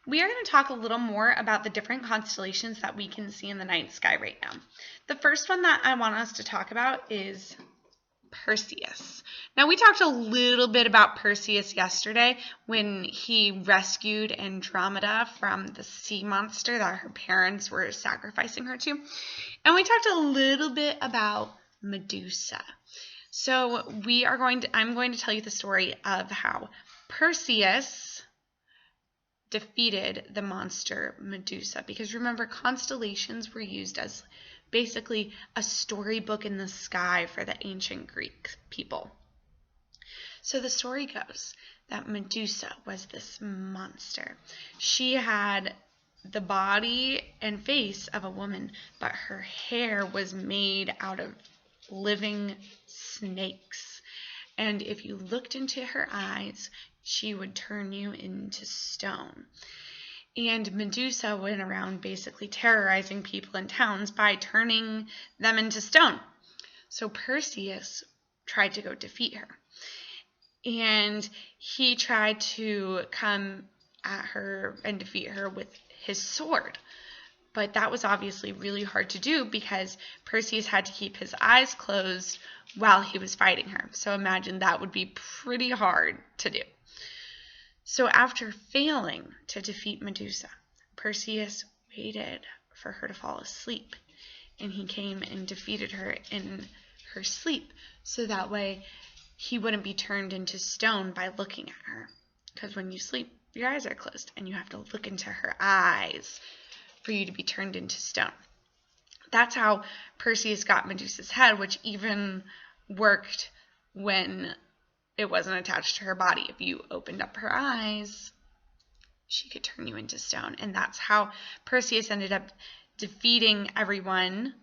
we are going to talk a little more about the different constellations that we can see in the night sky right now. The first one that I want us to talk about is Perseus. Now, we talked a little bit about Perseus yesterday when he rescued Andromeda from the sea monster that her parents were sacrificing her to. And we talked a little bit about Medusa. So I'm going to tell you the story of how Perseus defeated the monster Medusa, because remember, constellations were used as basically a storybook in the sky for the ancient Greek people. So the story goes that Medusa was this monster. She had the body and face of a woman, but her hair was made out of living snakes. And if you looked into her eyes, she would turn you into stone. And Medusa went around basically terrorizing people in towns by turning them into stone. So Perseus tried to go defeat her. And he tried to come at her and defeat her with his sword. But that was obviously really hard to do because Perseus had to keep his eyes closed while he was fighting her. So imagine that would be pretty hard to do. So after failing to defeat Medusa, Perseus waited for her to fall asleep. And he came and defeated her in her sleep. So that way he wouldn't be turned into stone by looking at her. Because when you sleep, your eyes are closed and you have to look into her eyes for you to be turned into stone. That's how Perseus got Medusa's head, which even worked when it wasn't attached to her body. If you opened up her eyes, she could turn you into stone. And that's how Perseus ended up defeating everyone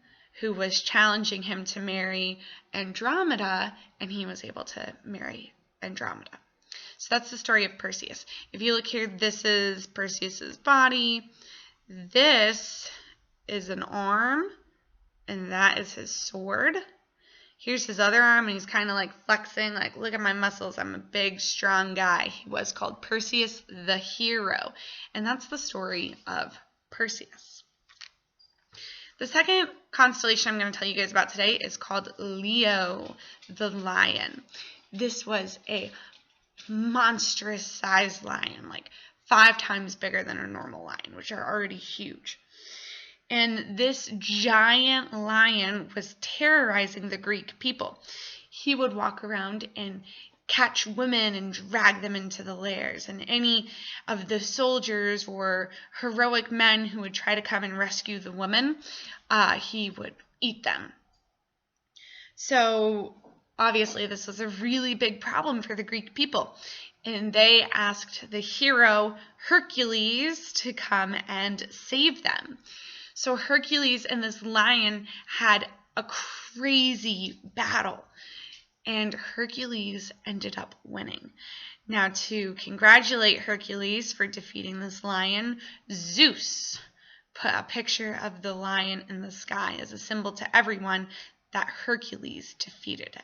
who was challenging him to marry Andromeda, and he was able to marry Andromeda. So that's the story of Perseus. If you look here, this is Perseus's body. This is an arm, and that is his sword. Here's his other arm, and he's kind of like flexing, like, look at my muscles. I'm a big, strong guy. He was called Perseus the hero, and that's the story of Perseus. The second constellation I'm going to tell you guys about today is called Leo the lion. This was a monstrous sized lion, like 5 times bigger than a normal lion, which are already huge. And this giant lion was terrorizing the Greek people. He would walk around and catch women and drag them into the lairs. And any of the soldiers or heroic men who would try to come and rescue the women, he would eat them. So obviously this was a really big problem for the Greek people. And they asked the hero Hercules to come and save them. So Hercules and this lion had a crazy battle, and Hercules ended up winning. Now, to congratulate Hercules for defeating this lion, Zeus put a picture of the lion in the sky as a symbol to everyone that Hercules defeated it.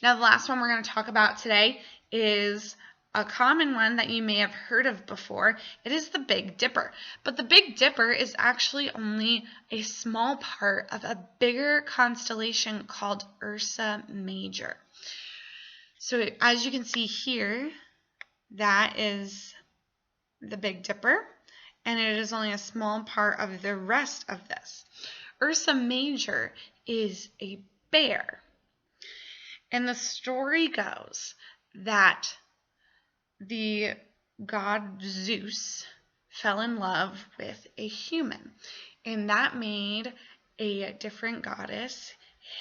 Now, the last one we're going to talk about today is a common one that you may have heard of before. It is the Big Dipper. But the Big Dipper is actually only a small part of a bigger constellation called Ursa Major. So as you can see here, that is the Big Dipper, and it is only a small part of the rest of this. Ursa Major is a bear. And the story goes that the god Zeus fell in love with a human, and that made a different goddess,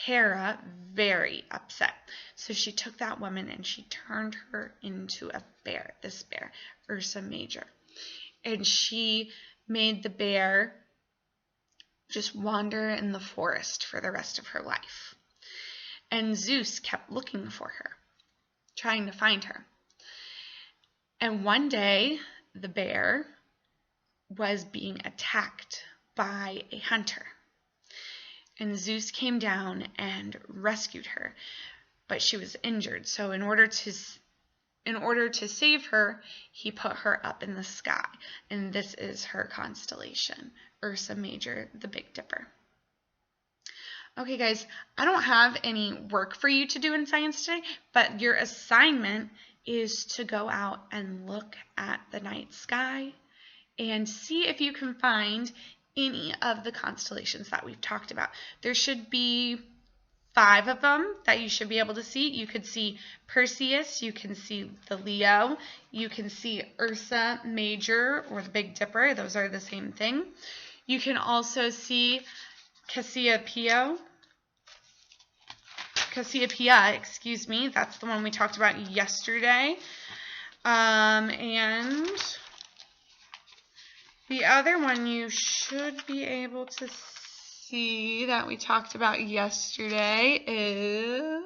Hera, very upset. So she took that woman and she turned her into a bear, this bear, Ursa Major. And she made the bear just wander in the forest for the rest of her life. And Zeus kept looking for her, trying to find her. And one day, the bear was being attacked by a hunter. And Zeus came down and rescued her, but she was injured. So in order to in order to save her, he put her up in the sky. And this is her constellation, Ursa Major, the Big Dipper. Okay, guys, I don't have any work for you to do in science today, but your assignment is to go out and look at the night sky and see if you can find any of the constellations that we've talked about. There should be 5 of them that you should be able to see. You could see Perseus, you can see the Leo, you can see Ursa Major or the Big Dipper. Those are the same thing. You can also see Cassiopeia, excuse me. That's the one we talked about yesterday. And the other one you should be able to see that we talked about yesterday is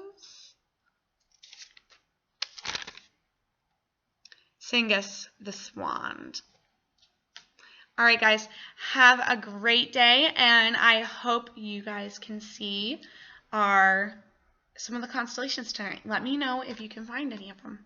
Cygnus the Swan. All right, guys, have a great day, and I hope you guys can see some of the constellations tonight. Let me know if you can find any of them.